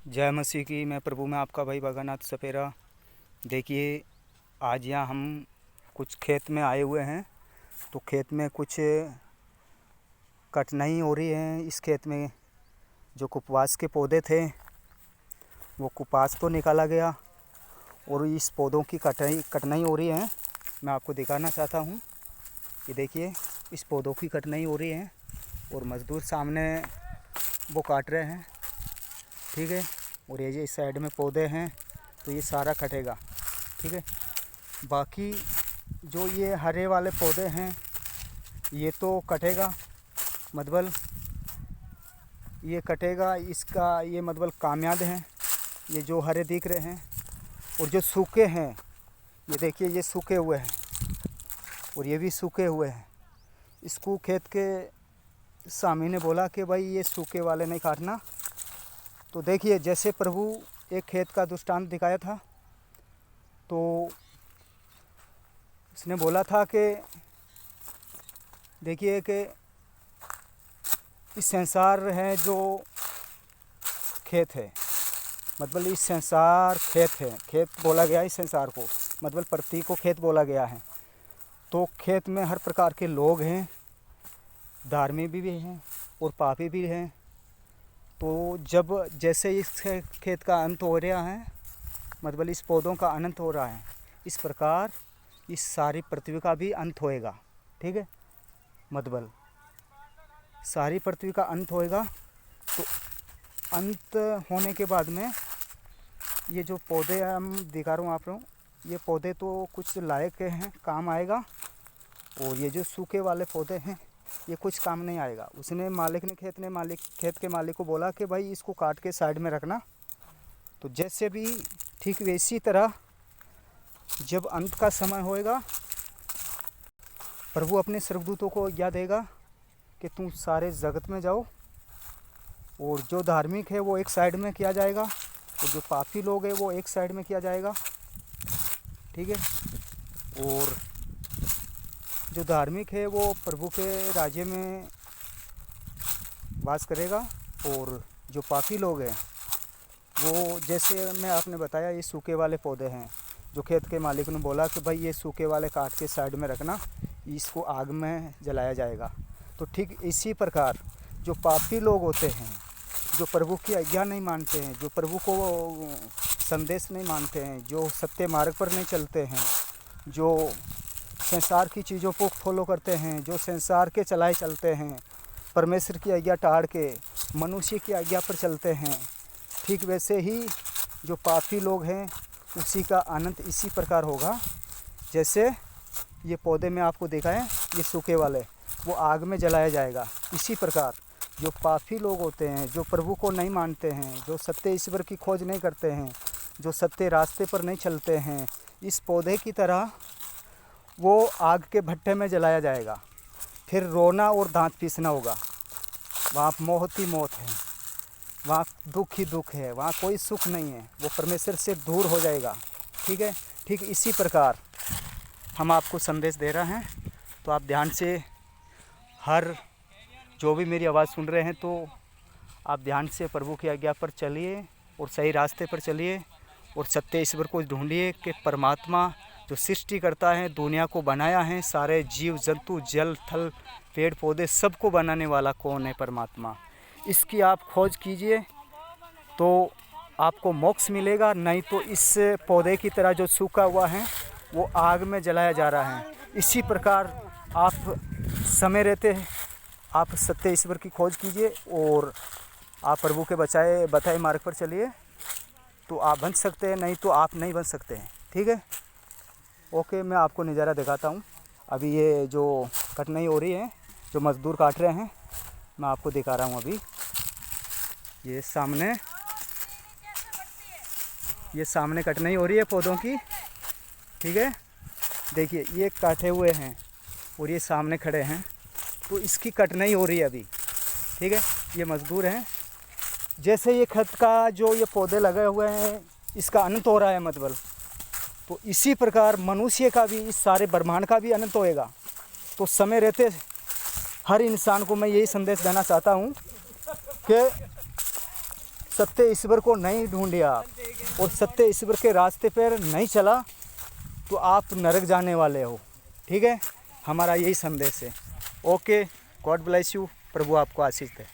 जय मसीह की। मैं प्रभु में आपका भाई भगानाथ सपेरा। देखिए, आज यहाँ हम कुछ खेत में आए हुए हैं, तो खेत में कुछ कठिनाई हो रही है। इस खेत में जो कपास के पौधे थे वो कपास तो निकाला गया और इस पौधों की कठिनाई हो रही है। मैं आपको दिखाना चाहता हूँ कि देखिए, इस पौधों की कठिनाई हो रही है और मज़दूर सामने वो काट रहे हैं, ठीक है। और ये इस साइड में पौधे हैं तो ये सारा कटेगा, ठीक है। बाकी जो ये हरे वाले पौधे हैं ये तो कटेगा, मतलब ये कटेगा, इसका ये मतलब कामयाब है। ये जो हरे दिख रहे हैं और जो सूखे हैं, ये देखिए ये सूखे हुए हैं और ये भी सूखे हुए हैं। इसको खेत के स्वामी ने बोला कि भाई ये सूखे वाले नहीं काटना। तो देखिए, जैसे प्रभु एक खेत का दृष्टांत दिखाया था, तो उसने बोला था कि देखिए कि इस संसार है जो खेत है, मतलब इस संसार खेत है, खेत बोला गया है इस संसार को, मतलब पृथ्वी को खेत बोला गया है। तो खेत में हर प्रकार के लोग हैं, धार्मिक भी हैं और पापी भी हैं। तो जब जैसे इस खेत का अंत हो रहा है, मतलब इस पौधों का अनंत हो रहा है, इस प्रकार इस सारी पृथ्वी का भी अंत होएगा, ठीक है। मतलब सारी पृथ्वी का अंत होएगा। तो अंत होने के बाद में ये जो पौधे हम दिखा रहा हूँ आप लोग, ये पौधे तो कुछ लायक हैं, काम आएगा। और ये जो सूखे वाले पौधे हैं ये कुछ काम नहीं आएगा। उसने खेत के मालिक को बोला कि भाई इसको काट के साइड में रखना। तो जैसे भी ठीक वैसी तरह जब अंत का समय होएगा, प्रभु अपने स्वर्गदूतों को आज्ञा देगा कि तुम सारे जगत में जाओ, और जो धार्मिक है वो एक साइड में किया जाएगा और जो पापी लोग हैं वो एक साइड में किया जाएगा, ठीक है। और जो धार्मिक है वो प्रभु के राज्य में वास करेगा, और जो पापी लोग हैं वो, जैसे मैं आपने बताया, ये सूखे वाले पौधे हैं जो खेत के मालिक ने बोला कि भाई ये सूखे वाले काट के साइड में रखना, इसको आग में जलाया जाएगा। तो ठीक इसी प्रकार जो पापी लोग होते हैं, जो प्रभु की आज्ञा नहीं मानते हैं, जो प्रभु को संदेश नहीं मानते हैं, जो सत्य मार्ग पर नहीं चलते हैं, जो संसार की चीज़ों को फॉलो करते हैं, जो संसार के चलाए चलते हैं, परमेश्वर की आज्ञा टाड़ के मनुष्य की आज्ञा पर चलते हैं, ठीक वैसे ही जो पापी लोग हैं उसी का अनंत इसी प्रकार होगा। जैसे ये पौधे में आपको देखा है, ये सूखे वाले, वो आग में जलाया जाएगा। इसी प्रकार जो पापी लोग होते हैं, जो प्रभु को नहीं मानते हैं, जो सत्य ईश्वर की खोज नहीं करते हैं, जो सत्य रास्ते पर नहीं चलते हैं, इस पौधे की तरह वो आग के भट्टे में जलाया जाएगा। फिर रोना और दांत पीसना होगा। वहाँ मौत ही मौत है, वहाँ दुख ही दुख है, वहाँ कोई सुख नहीं है, वो परमेश्वर से दूर हो जाएगा, ठीक है। ठीक इसी प्रकार हम आपको संदेश दे रहे हैं। तो आप ध्यान से, हर जो भी मेरी आवाज़ सुन रहे हैं, तो आप ध्यान से प्रभु की आज्ञा पर चलिए और सही रास्ते पर चलिए और सत्य ईश्वर को ढूंढिए कि परमात्मा जो सृष्टि करता है, दुनिया को बनाया है, सारे जीव जंतु, जल थल पेड़ पौधे सबको बनाने वाला कौन है? परमात्मा। इसकी आप खोज कीजिए तो आपको मोक्ष मिलेगा, नहीं तो इस पौधे की तरह जो सूखा हुआ है वो आग में जलाया जा रहा है। इसी प्रकार आप समय रहते हैं, आप सत्य ईश्वर की खोज कीजिए और आप प्रभु के बताए मार्ग पर चलिए, तो आप बन सकते हैं, नहीं तो आप नहीं बन सकते हैं, ठीक है। ओके, मैं आपको नज़ारा दिखाता हूँ। अभी ये जो कटनाई हो रही है, जो मज़दूर काट रहे हैं, मैं आपको दिखा रहा हूँ। अभी ये सामने कटनाई हो रही है पौधों की, ठीक है। देखिए ये काटे हुए हैं और ये सामने खड़े हैं, तो इसकी कटनाई हो रही है अभी, ठीक है। ये मज़दूर हैं। जैसे ये खत का जो ये पौधे लगे हुए हैं इसका अनंत हो रहा है, मतलब तो इसी प्रकार मनुष्य का भी, इस सारे ब्रह्मांड का भी अनंत होएगा। तो समय रहते हर इंसान को मैं यही संदेश देना चाहता हूँ कि सत्य ईश्वर को नहीं ढूंढिया और सत्य ईश्वर के रास्ते पर नहीं चला तो आप नरक जाने वाले हो। ठीक है, हमारा यही संदेश है। ओके, गॉड ब्लेस यू, प्रभु आपको आशीष दे।